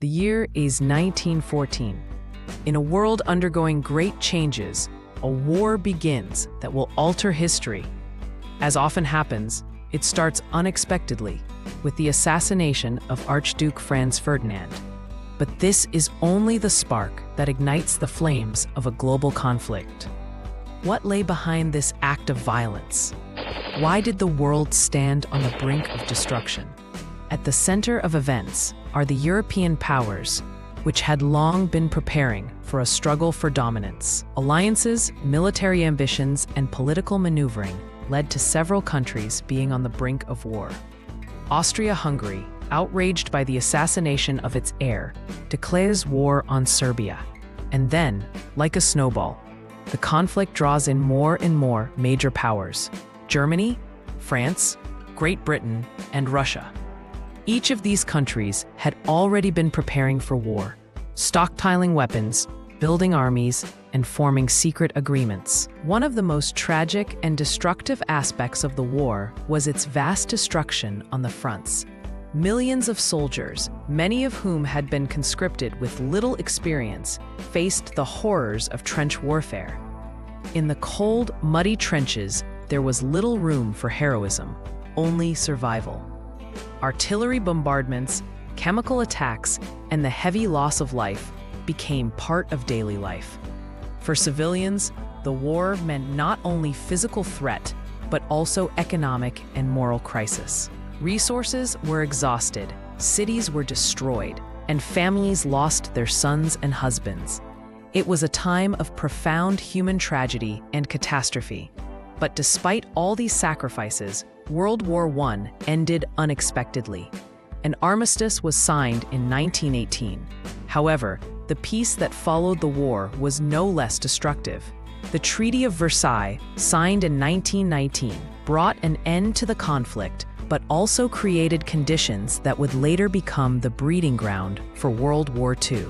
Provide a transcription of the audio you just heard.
The year is 1914. In a world undergoing great changes, a war begins that will alter history. As often happens, it starts unexpectedly with the assassination of Archduke Franz Ferdinand. But this is only the spark that ignites the flames of a global conflict. What lay behind this act of violence? Why did the world stand on the brink of destruction? At the center of events are the European powers, which had long been preparing for a struggle for dominance. Alliances, military ambitions, and political maneuvering led to several countries being on the brink of war. Austria-Hungary, outraged by the assassination of its heir, declares war on Serbia. And then, like a snowball, the conflict draws in more and more major powers: Germany, France, Great Britain, and Russia. Each of these countries had already been preparing for war, stockpiling weapons, building armies, and forming secret agreements. One of the most tragic and destructive aspects of the war was its vast destruction on the fronts. Millions of soldiers, many of whom had been conscripted with little experience, faced the horrors of trench warfare. In the cold, muddy trenches, there was little room for heroism, only survival. Artillery bombardments, chemical attacks, and the heavy loss of life became part of daily life. For civilians, the war meant not only physical threat, but also economic and moral crisis. Resources were exhausted, cities were destroyed, and families lost their sons and husbands. It was a time of profound human tragedy and catastrophe. But despite all these sacrifices, World War I ended unexpectedly. An armistice was signed in 1918. However, the peace that followed the war was no less destructive. The Treaty of Versailles, signed in 1919, brought an end to the conflict, but also created conditions that would later become the breeding ground for World War II.